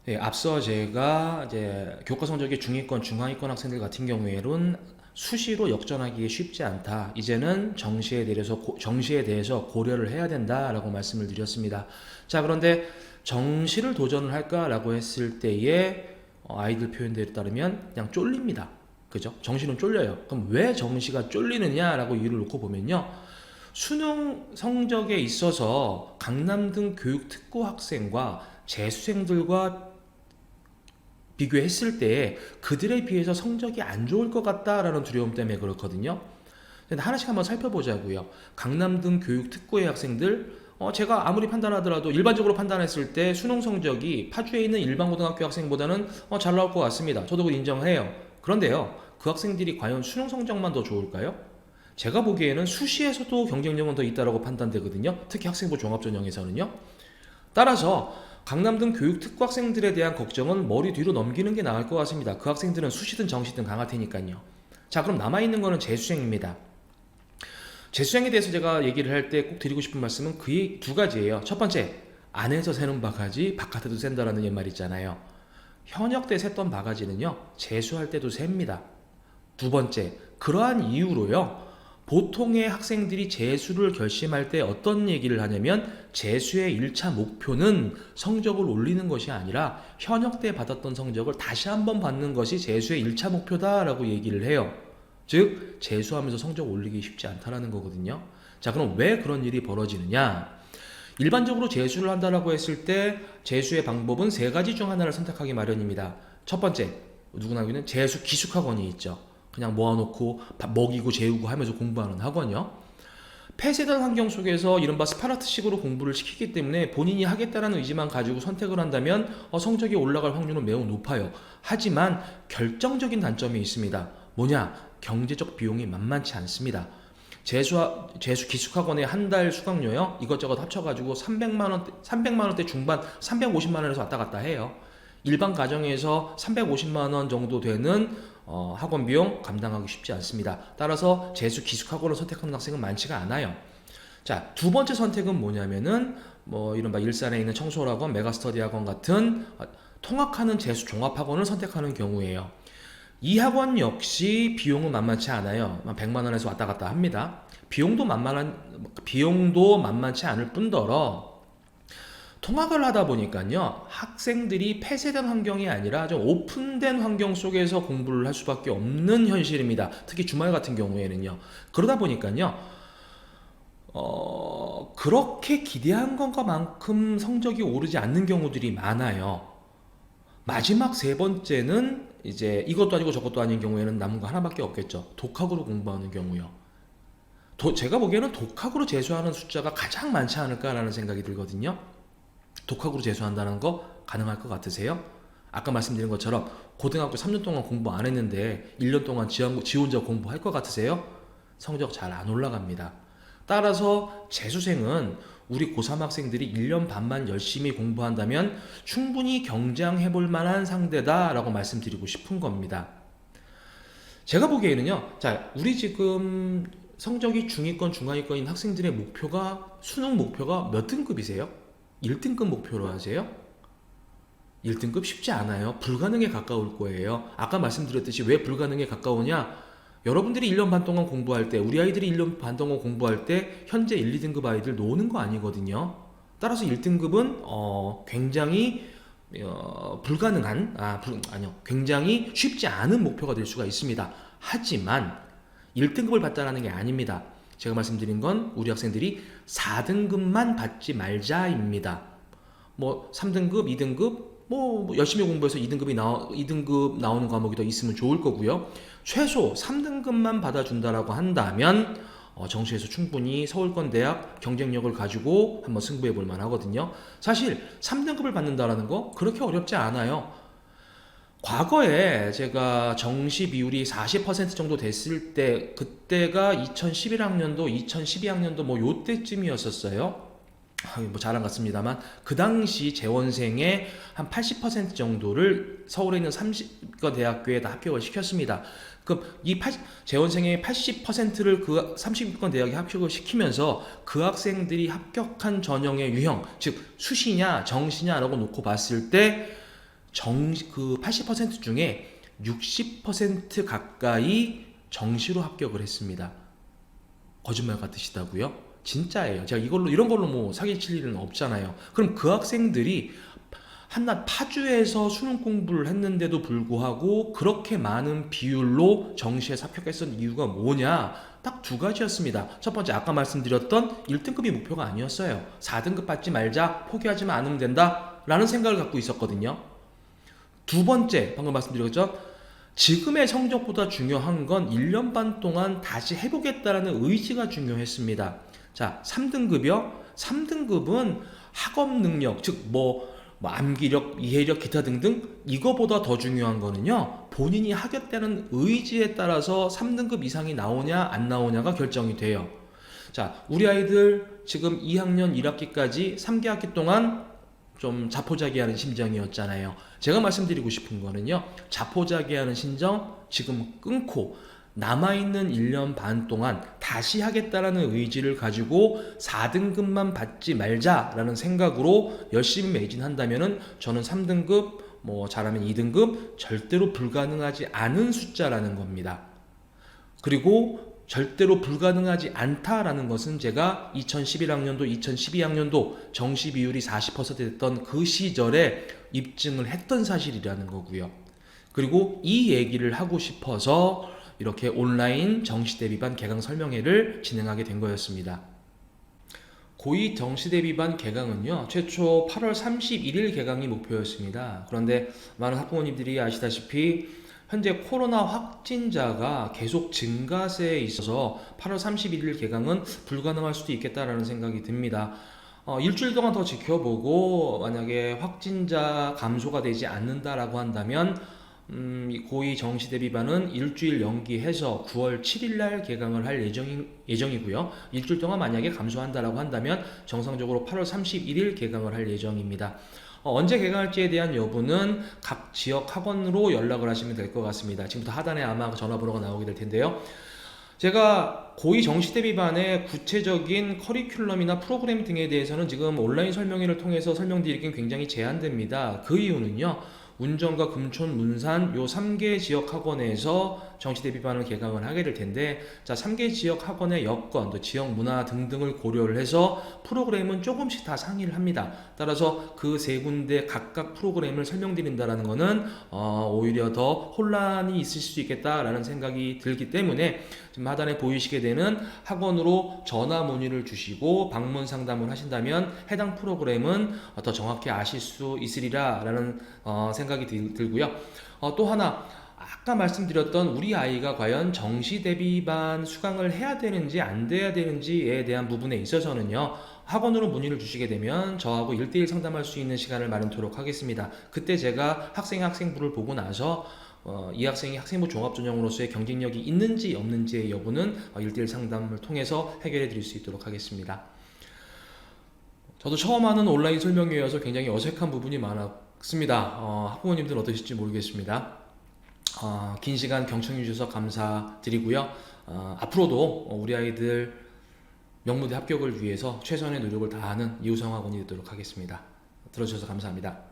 예, 앞서 제가 이제 교과 성적이 중위권, 중하위권 학생들 같은 경우에는 수시로 역전하기 쉽지 않다. 이제는 정시에 대해서 고려를 해야 된다라고 말씀을 드렸습니다. 자, 그런데 정시를 도전을 할까라고 했을 때에 아이들 표현들에 따르면 그냥 쫄립니다. 그죠? 정시는 쫄려요. 그럼 왜 정시가 쫄리느냐라고 이유를 놓고 보면요. 수능 성적에 있어서 강남 등 교육 특고 학생과 재수생들과 비교했을 때 그들에 비해서 성적이 안 좋을 것 같다라는 두려움 때문에 그렇거든요. 근데 하나씩 한번 살펴보자고요. 강남 등 교육 특고의 학생들, 제가 아무리 판단하더라도 일반적으로 판단했을 때 수능 성적이 파주에 있는 일반 고등학교 학생보다는 잘 나올 것 같습니다. 저도 인정해요. 그런데요, 그 학생들이 과연 수능 성적만 더 좋을까요? 제가 보기에는 수시에서도 경쟁력은 더 있다고 판단되거든요. 특히 학생부 종합전형에서는요. 따라서 강남 등 교육 특고 학생들에 대한 걱정은 머리 뒤로 넘기는 게 나을 것 같습니다. 그 학생들은 수시든 정시든 강할 테니까요. 자, 그럼 남아있는 거는 재수생입니다. 재수생에 대해서 제가 얘기를 할 때 꼭 드리고 싶은 말씀은 그 두 가지예요. 첫 번째, 안에서 새는 바가지 바깥에도 샌다라는 옛말 있잖아요. 현역 때 샜던 바가지는요, 재수할 때도 셉니다. 두 번째, 그러한 이유로요, 보통의 학생들이 재수를 결심할 때 어떤 얘기를 하냐면 재수의 1차 목표는 성적을 올리는 것이 아니라 현역 때 받았던 성적을 다시 한번 받는 것이 재수의 1차 목표다라고 얘기를 해요. 즉 재수하면서 성적 올리기 쉽지 않다라는 거거든요. 자, 그럼 왜 그런 일이 벌어지느냐? 일반적으로 재수를 한다라고 했을 때 재수의 방법은 세 가지 중 하나를 선택하기 마련입니다. 첫 번째, 누구나 알고 재수 기숙학원이 있죠. 그냥 모아놓고 밥 먹이고 재우고 하면서 공부하는 학원이요. 폐쇄된 환경 속에서 이른바 스파르타식으로 공부를 시키기 때문에 본인이 하겠다는 의지만 가지고 선택을 한다면 성적이 올라갈 확률은 매우 높아요. 하지만 결정적인 단점이 있습니다. 뭐냐? 경제적 비용이 만만치 않습니다. 재수 기숙학원의 한 달 수강료요, 이것저것 합쳐가지고 300만 원대 중반, 350만 원에서 왔다 갔다 해요. 일반 가정에서 350만 원 정도 되는 학원 비용 감당하기 쉽지 않습니다. 따라서 재수 기숙학원을 선택하는 학생은 많지가 않아요. 자, 두 번째 선택은 뭐냐면은 이른바 일산에 있는 청솔학원, 메가스터디 학원 같은 통학하는 재수 종합학원을 선택하는 경우에요. 이 학원 역시 비용은 만만치 않아요. 100만 원에서 왔다 갔다 합니다. 비용도 만만치 않을 뿐더러 통학을 하다 보니까요, 학생들이 폐쇄된 환경이 아니라 좀 오픈된 환경 속에서 공부를 할 수밖에 없는 현실입니다. 특히 주말 같은 경우에는요. 그러다 보니까요, 그렇게 기대한 것만큼 성적이 오르지 않는 경우들이 많아요. 마지막 세 번째는 이제 이것도 아니고 저것도 아닌 경우에는 남은 거 하나밖에 없겠죠. 독학으로 공부하는 경우요. 제가 보기에는 독학으로 재수하는 숫자가 가장 많지 않을까라는 생각이 들거든요. 독학으로 재수한다는 거 가능할 것 같으세요? 아까 말씀드린 것처럼 고등학교 3년 동안 공부 안 했는데 1년 동안 지 혼자 공부할 것 같으세요? 성적 잘 안 올라갑니다. 따라서 재수생은 우리 고3 학생들이 1년 반만 열심히 공부한다면 충분히 경쟁해 볼 만한 상대다라고 말씀드리고 싶은 겁니다. 제가 보기에는요, 자, 우리 지금 성적이 중위권, 중하위권인 학생들의 수능 목표가 몇 등급이세요? 1등급 목표로 하세요? 1등급 쉽지 않아요. 불가능에 가까울 거예요. 아까 말씀드렸듯이 왜 불가능에 가까우냐? 여러분들이 1년 반 동안 공부할 때, 우리 아이들이 1년 반 동안 공부할 때 현재 1, 2등급 아이들 노는 거 아니거든요. 따라서 1등급은 굉장히 굉장히 쉽지 않은 목표가 될 수가 있습니다. 하지만 1등급을 받자라는 게 아닙니다. 제가 말씀드린 건 우리 학생들이 4등급만 받지 말자입니다. 3등급, 2등급, 열심히 공부해서 2등급 나오는 과목이 더 있으면 좋을 거고요. 최소 3등급만 받아준다라고 한다면 정시에서 충분히 서울권 대학 경쟁력을 가지고 한번 승부해 볼 만하거든요. 사실 3등급을 받는다라는 거 그렇게 어렵지 않아요. 과거에 제가 정시 비율이 40% 정도 됐을 때, 그때가 2011학년도, 2012학년도 요때쯤이었었어요. 자랑 같습니다만 그 당시 재원생의 한 80% 정도를 서울에 있는 30개 대학교에 다 합격을 시켰습니다. 그럼 재원생의 80%를 그 30권 대학에 합격을 시키면서 그 학생들이 합격한 전형의 유형, 즉 수시냐 정시냐라고 놓고 봤을 때 그 80% 중에 60% 가까이 정시로 합격을 했습니다. 거짓말 같으시다고요? 진짜예요. 제가 이런 걸로 뭐 사기칠 일은 없잖아요. 그럼 그 학생들이 한낱 파주에서 수능 공부를 했는데도 불구하고 그렇게 많은 비율로 정시에 합격했던 이유가 뭐냐? 딱 두 가지였습니다. 첫 번째, 아까 말씀드렸던 1등급이 목표가 아니었어요. 4등급 받지 말자, 포기하지만 않으면 된다 라는 생각을 갖고 있었거든요. 두 번째, 방금 말씀드렸죠? 지금의 성적보다 중요한 건 1년 반 동안 다시 해보겠다라는 의지가 중요했습니다. 자, 3등급이요? 3등급은 학업 능력, 즉 암기력, 이해력, 기타 등등 이거보다 더 중요한 거는요, 본인이 하겠다는 의지에 따라서 3등급 이상이 나오냐 안 나오냐가 결정이 돼요. 자, 우리 아이들 지금 2학년 1학기까지 3개 학기 동안 좀 자포자기하는 심정이었잖아요. 제가 말씀드리고 싶은 거는요, 자포자기하는 심정 지금 끊고 남아있는 1년 반 동안 다시 하겠다라는 의지를 가지고 4등급만 받지 말자라는 생각으로 열심히 매진한다면은 저는 3등급, 잘하면 2등급 절대로 불가능하지 않은 숫자라는 겁니다. 그리고 절대로 불가능하지 않다라는 것은 제가 2011학년도, 2012학년도 정시 비율이 40% 됐던 그 시절에 입증을 했던 사실이라는 거고요. 그리고 이 얘기를 하고 싶어서 이렇게 온라인 정시대비반 개강 설명회를 진행하게 된 거였습니다. 고2 정시대비반 개강은요, 최초 8월 31일 개강이 목표였습니다. 그런데 많은 학부모님들이 아시다시피 현재 코로나 확진자가 계속 증가세에 있어서 8월 31일 개강은 불가능할 수도 있겠다라는 생각이 듭니다. 일주일 동안 더 지켜보고 만약에 확진자 감소가 되지 않는다라고 한다면 고2 정시대비반은 일주일 연기해서 9월 7일날 개강을 할 예정이고요. 일주일 동안 만약에 감소한다라고 한다면 정상적으로 8월 31일 개강을 할 예정입니다. 언제 개강할지에 대한 여부는 각 지역 학원으로 연락을 하시면 될 것 같습니다. 지금부터 하단에 아마 전화번호가 나오게 될 텐데요. 제가 고2 정시대비반의 구체적인 커리큘럼이나 프로그램 등에 대해서는 지금 온라인 설명회를 통해서 설명드리기는 굉장히 제한됩니다. 그 이유는요, 운정과 금촌, 문산 요 3개 지역 학원에서 정시대비반을 개강을 하게 될 텐데, 자, 3개 지역 학원의 여건, 또 지역 문화 등등을 고려를 해서 프로그램은 조금씩 다 상의를 합니다. 따라서 그 세 군데 각각 프로그램을 설명드린다는 거는 오히려 더 혼란이 있을 수 있겠다라는 생각이 들기 때문에 지금 하단에 보이시게 되는 학원으로 전화 문의를 주시고 방문 상담을 하신다면 해당 프로그램은 더 정확히 아실 수 있으리라 라는 생각이 들고요. 또 하나, 아까 말씀드렸던 우리 아이가 과연 정시대비반 수강을 해야 되는지 안 돼야 되는지에 대한 부분에 있어서는요, 학원으로 문의를 주시게 되면 저하고 1대1 상담할 수 있는 시간을 마련토록 하겠습니다. 그때 제가 학생부를 보고 나서 이 학생이 학생부 종합전형으로서의 경쟁력이 있는지 없는지의 여부는 1대1 상담을 통해서 해결해 드릴 수 있도록 하겠습니다. 저도 처음 하는 온라인 설명회여서 굉장히 어색한 부분이 많았습니다. 학부모님들은 어떠실지 모르겠습니다. 긴 시간 경청해 주셔서 감사드리고요. 앞으로도 우리 아이들 명무대 합격을 위해서 최선의 노력을 다하는 이우성학원이 되도록 하겠습니다. 들어주셔서 감사합니다.